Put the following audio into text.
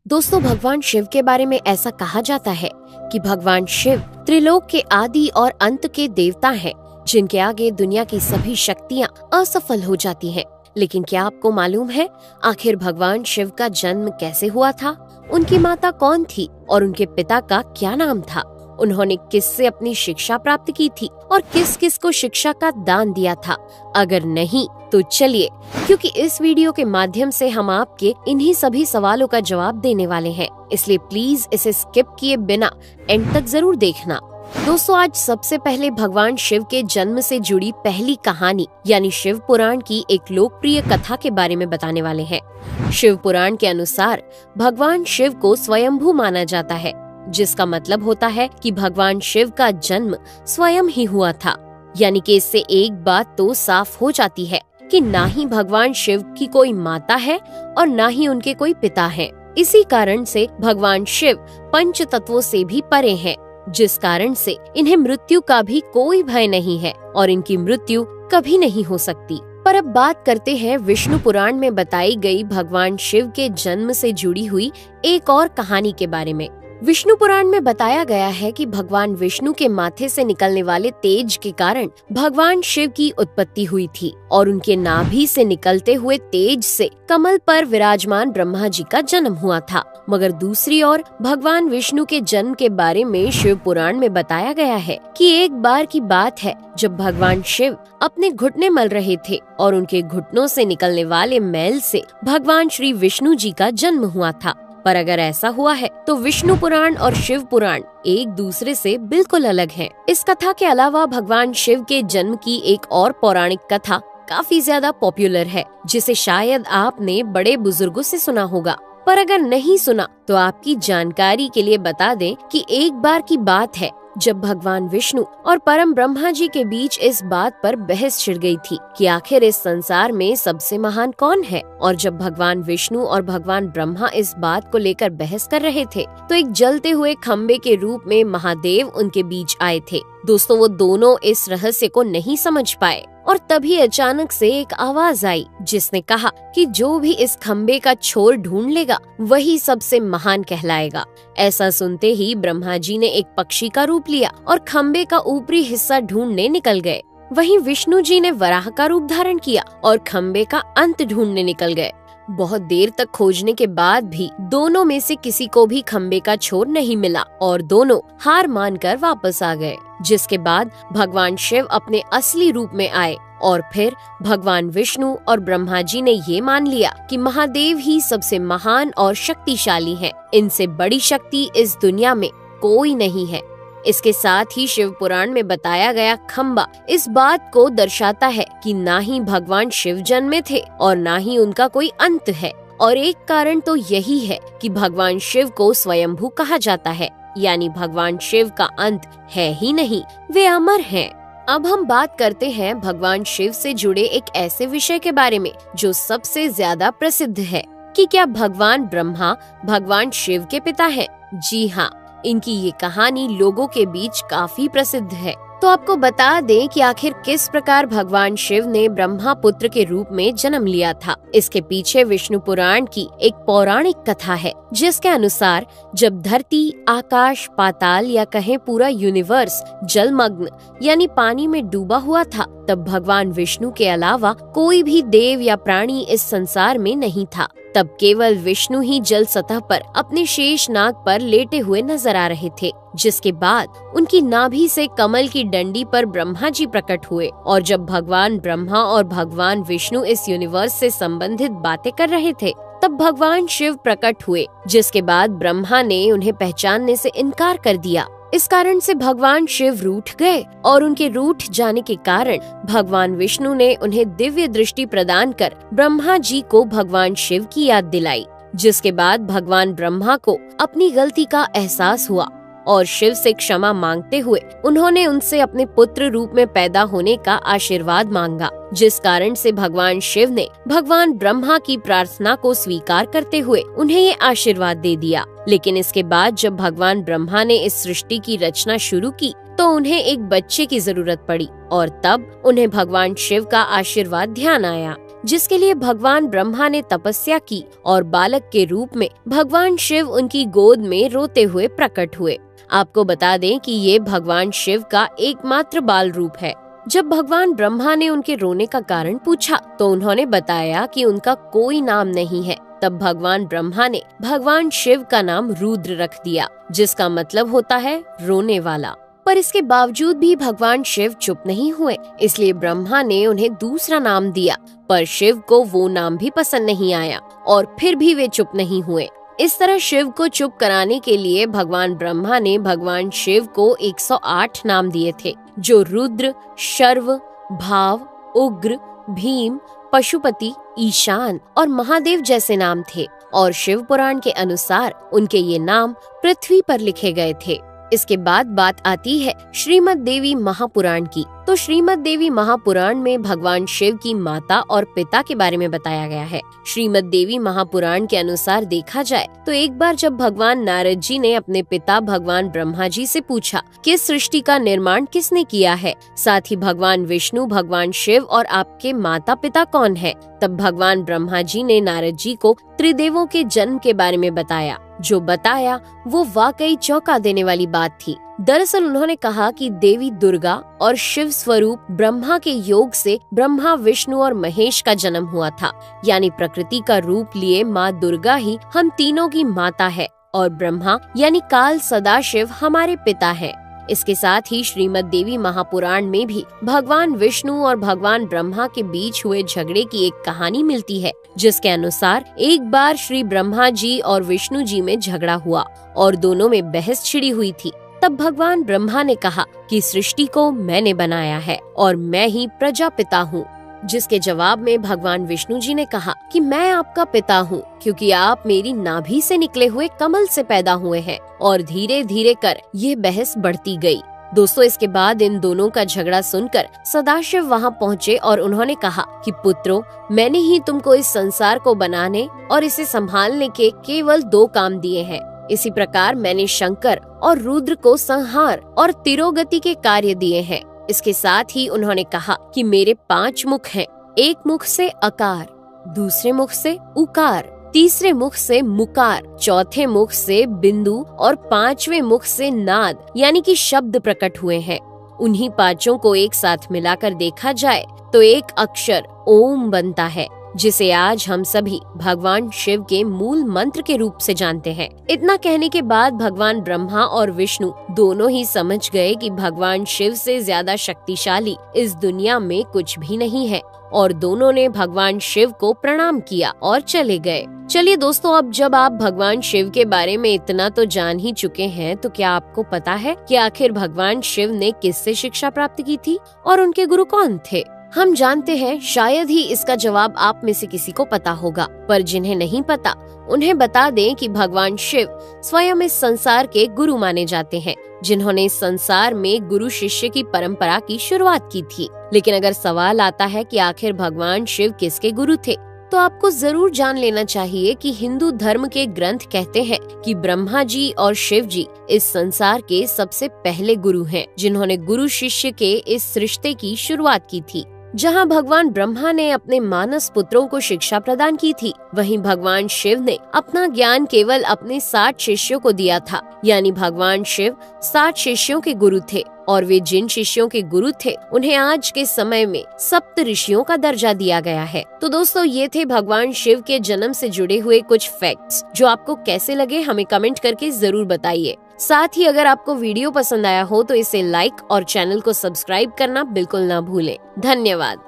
दोस्तों, भगवान शिव के बारे में ऐसा कहा जाता है कि भगवान शिव त्रिलोक के आदि और अंत के देवता हैं, जिनके आगे दुनिया की सभी शक्तियाँ असफल हो जाती हैं। लेकिन क्या आपको मालूम है आखिर भगवान शिव का जन्म कैसे हुआ था? उनकी माता कौन थी और उनके पिता का क्या नाम था? उन्होंने किससे अपनी शिक्षा प्राप्त की थी और किस किस को शिक्षा का दान दिया था? अगर नहीं तो चलिए, क्योंकि इस वीडियो के माध्यम से हम आपके इन्हीं सभी सवालों का जवाब देने वाले हैं, इसलिए प्लीज इसे स्किप किए बिना एंड तक जरूर देखना। दोस्तों, आज सबसे पहले भगवान शिव के जन्म से जुड़ी पहली कहानी यानी शिव पुराण की एक लोकप्रिय कथा के बारे में बताने वाले हैं। शिव पुराण के अनुसार भगवान शिव को स्वयंभू माना जाता है, जिसका मतलब होता है कि भगवान शिव का जन्म स्वयं ही हुआ था। यानी कि इससे एक बात तो साफ हो जाती है कि ना ही भगवान शिव की कोई माता है और ना ही उनके कोई पिता हैं। इसी कारण से भगवान शिव पंच तत्वों से भी परे हैं, जिस कारण से इन्हें मृत्यु का भी कोई भय नहीं है और इनकी मृत्यु कभी नहीं हो सकती। पर अब बात करते हैं विष्णु पुराण में बताई गई भगवान शिव के जन्म से जुड़ी हुई एक और कहानी के बारे में। विष्णु पुराण में बताया गया है कि भगवान विष्णु के माथे से निकलने वाले तेज के कारण भगवान शिव की उत्पत्ति हुई थी और उनके नाभि से निकलते हुए तेज से कमल पर विराजमान ब्रह्मा जी का जन्म हुआ था। मगर दूसरी ओर भगवान विष्णु के जन्म के बारे में शिव पुराण में बताया गया है कि एक बार की बात है जब भगवान शिव अपने घुटने मल रहे थे और उनके घुटनों से निकलने वाले मैल से भगवान श्री विष्णु जी का जन्म हुआ था। पर अगर ऐसा हुआ है तो विष्णु पुराण और शिव पुराण एक दूसरे से बिल्कुल अलग हैं। इस कथा के अलावा भगवान शिव के जन्म की एक और पौराणिक कथा काफी ज्यादा पॉपुलर है, जिसे शायद आपने बड़े बुजुर्गों से सुना होगा। पर अगर नहीं सुना तो आपकी जानकारी के लिए बता दें कि एक बार की बात है जब भगवान विष्णु और परम ब्रह्मा जी के बीच इस बात पर बहस छिड़ गई थी कि आखिर इस संसार में सबसे महान कौन है। और जब भगवान विष्णु और भगवान ब्रह्मा इस बात को लेकर बहस कर रहे थे तो एक जलते हुए खम्बे के रूप में महादेव उनके बीच आए थे। दोस्तों, वो दोनों इस रहस्य को नहीं समझ पाए और तभी अचानक से एक आवाज आई जिसने कहा कि जो भी इस खम्बे का छोर ढूंढ लेगा वही सबसे महान कहलाएगा। ऐसा सुनते ही ब्रह्मा जी ने एक पक्षी का रूप लिया और खम्बे का ऊपरी हिस्सा ढूंढने निकल गए। वहीं विष्णु जी ने वराह का रूप धारण किया और खम्बे का अंत ढूंढने निकल गए। बहुत देर तक खोजने के बाद भी दोनों में से किसी को भी खम्बे का छोर नहीं मिला और दोनों हार मानकर वापस आ गए। जिसके बाद भगवान शिव अपने असली रूप में आए और फिर भगवान विष्णु और ब्रह्मा जी ने ये मान लिया कि महादेव ही सबसे महान और शक्तिशाली हैं। इनसे बड़ी शक्ति इस दुनिया में कोई नहीं है। इसके साथ ही शिव पुराण में बताया गया खम्बा इस बात को दर्शाता है कि ना ही भगवान शिव जन्मे थे और ना ही उनका कोई अंत है। और एक कारण तो यही है कि भगवान शिव को स्वयंभू कहा जाता है, यानी भगवान शिव का अंत है ही नहीं, वे अमर हैं। अब हम बात करते हैं भगवान शिव से जुड़े एक ऐसे विषय के बारे में जो सबसे ज्यादा प्रसिद्ध है कि क्या भगवान ब्रह्मा भगवान शिव के पिता हैं? जी हाँ, इनकी ये कहानी लोगों के बीच काफी प्रसिद्ध है। तो आपको बता दें कि आखिर किस प्रकार भगवान शिव ने ब्रह्मा पुत्र के रूप में जन्म लिया था। इसके पीछे विष्णु पुराण की एक पौराणिक कथा है, जिसके अनुसार जब धरती, आकाश, पाताल या कहें पूरा यूनिवर्स जलमग्न यानी पानी में डूबा हुआ था, तब भगवान विष्णु के अलावा कोई भी देव या प्राणी इस संसार में नहीं था। तब केवल विष्णु ही जल सतह पर अपने शेष नाग पर लेटे हुए नजर आ रहे थे। जिसके बाद उनकी नाभि से कमल की डंडी पर ब्रह्मा जी प्रकट हुए और जब भगवान ब्रह्मा और भगवान विष्णु इस यूनिवर्स से संबंधित बातें कर रहे थे तब भगवान शिव प्रकट हुए, जिसके बाद ब्रह्मा ने उन्हें पहचानने से इनकार कर दिया। इस कारण से भगवान शिव रूठ गए और उनके रूठ जाने के कारण भगवान विष्णु ने उन्हें दिव्य दृष्टि प्रदान कर ब्रह्मा जी को भगवान शिव की याद दिलाई। जिसके बाद भगवान ब्रह्मा को अपनी गलती का एहसास हुआ और शिव से क्षमा मांगते हुए उन्होंने उनसे अपने पुत्र रूप में पैदा होने का आशीर्वाद मांगा। जिस कारण से भगवान शिव ने भगवान ब्रह्मा की प्रार्थना को स्वीकार करते हुए उन्हें ये आशीर्वाद दे दिया। लेकिन इसके बाद जब भगवान ब्रह्मा ने इस सृष्टि की रचना शुरू की तो उन्हें एक बच्चे की जरूरत पड़ी और तब उन्हें भगवान शिव का आशीर्वाद ध्यान आया। जिसके लिए भगवान ब्रह्मा ने तपस्या की और बालक के रूप में भगवान शिव उनकी गोद में रोते हुए प्रकट हुए। आपको बता दें कि ये भगवान शिव का एकमात्र बाल रूप है। जब भगवान ब्रह्मा ने उनके रोने का कारण पूछा तो उन्होंने बताया कि उनका कोई नाम नहीं है। तब भगवान ब्रह्मा ने भगवान शिव का नाम रुद्र रख दिया, जिसका मतलब होता है रोने वाला। पर इसके बावजूद भी भगवान शिव चुप नहीं हुए, इसलिए ब्रह्मा ने उन्हें दूसरा नाम दिया। पर शिव को वो नाम भी पसंद नहीं आया और फिर भी वे चुप नहीं हुए। इस तरह शिव को चुप कराने के लिए भगवान ब्रह्मा ने भगवान शिव को 108 नाम दिए थे, जो रुद्र, शर्व, भाव, उग्र, भीम, पशुपति, ईशान और महादेव जैसे नाम थे। और शिव पुराण के अनुसार उनके ये नाम पृथ्वी पर लिखे गए थे। इसके बाद बात आती है श्रीमद् देवी महापुराण की। तो श्रीमद् देवी महापुराण में भगवान शिव की माता और पिता के बारे में बताया गया है। श्रीमद् देवी महापुराण के अनुसार देखा जाए तो एक बार जब भगवान नारद जी ने अपने पिता भगवान ब्रह्मा जी से पूछा कि इस सृष्टि का निर्माण किसने किया है, साथ ही भगवान विष्णु, भगवान शिव और आपके माता पिता कौन है, तब भगवान ब्रह्मा जी ने नारद जी को त्रिदेवों के जन्म के बारे में बताया। जो बताया वो वाकई चौंका देने वाली बात थी। दरअसल उन्होंने कहा कि देवी दुर्गा और शिव स्वरूप ब्रह्मा के योग से ब्रह्मा, विष्णु और महेश का जन्म हुआ था। यानी प्रकृति का रूप लिए माँ दुर्गा ही हम तीनों की माता है और ब्रह्मा यानी काल सदाशिव हमारे पिता है। इसके साथ ही श्रीमद् देवी महापुराण में भी भगवान विष्णु और भगवान ब्रह्मा के बीच हुए झगड़े की एक कहानी मिलती है, जिसके अनुसार एक बार श्री ब्रह्मा जी और विष्णु जी में झगड़ा हुआ और दोनों में बहस छिड़ी हुई थी। तब भगवान ब्रह्मा ने कहा कि सृष्टि को मैंने बनाया है और मैं ही प्रजापिता हूँ, जिसके जवाब में भगवान विष्णु जी ने कहा कि मैं आपका पिता हूँ, क्योंकि आप मेरी नाभि से निकले हुए कमल से पैदा हुए हैं। और धीरे धीरे कर ये बहस बढ़ती गई। दोस्तों, इसके बाद इन दोनों का झगड़ा सुनकर सदाशिव वहाँ पहुँचे और उन्होंने कहा कि पुत्रों, मैंने ही तुमको इस संसार को बनाने और इसे संभालने के केवल 2 काम दिए हैं। इसी प्रकार मैंने शंकर और रुद्र को संहार और तिरोगति के कार्य दिए हैं। इसके साथ ही उन्होंने कहा कि मेरे 5 मुख हैं। एक मुख से अकार, दूसरे मुख से उकार, तीसरे मुख से मुकार, चौथे मुख से बिंदु और 5वें मुख से नाद यानी कि शब्द प्रकट हुए हैं। उन्हीं 5 को एक साथ मिलाकर देखा जाए तो एक अक्षर ओम बनता है, जिसे आज हम सभी भगवान शिव के मूल मंत्र के रूप से जानते हैं। इतना कहने के बाद भगवान ब्रह्मा और विष्णु दोनों ही समझ गए कि भगवान शिव से ज्यादा शक्तिशाली इस दुनिया में कुछ भी नहीं है और दोनों ने भगवान शिव को प्रणाम किया और चले गए। चलिए दोस्तों, अब जब आप भगवान शिव के बारे में इतना तो जान ही चुके हैं, तो क्या आपको पता है कि आखिर भगवान शिव ने किससे शिक्षा प्राप्त की थी और उनके गुरु कौन थे? हम जानते हैं, शायद ही इसका जवाब आप में से किसी को पता होगा, पर जिन्हें नहीं पता उन्हें बता दें कि भगवान शिव स्वयं इस संसार के गुरु माने जाते हैं, जिन्होंने इस संसार में गुरु शिष्य की परंपरा की शुरुआत की थी। लेकिन अगर सवाल आता है कि आखिर भगवान शिव किसके गुरु थे, तो आपको जरूर जान लेना चाहिए कि हिंदू धर्म के ग्रंथ कहते हैं कि ब्रह्मा जी और शिव जी इस संसार के सबसे पहले गुरु हैं, जिन्होंने गुरु शिष्य के इस रिश्ते की शुरुआत की थी। जहां भगवान ब्रह्मा ने अपने मानस पुत्रों को शिक्षा प्रदान की थी, वहीं भगवान शिव ने अपना ज्ञान केवल अपने 60 शिष्यों को दिया था। यानी भगवान शिव 60 शिष्यों के गुरु थे और वे जिन शिष्यों के गुरु थे उन्हें आज के समय में सप्त ऋषियों का दर्जा दिया गया है। तो दोस्तों, ये थे भगवान शिव के जन्म से जुड़े हुए कुछ फैक्ट्स, जो आपको कैसे लगे हमें कमेंट करके जरूर बताइए। साथ ही अगर आपको वीडियो पसंद आया हो तो इसे लाइक और चैनल को सब्सक्राइब करना बिल्कुल ना भूलें। धन्यवाद।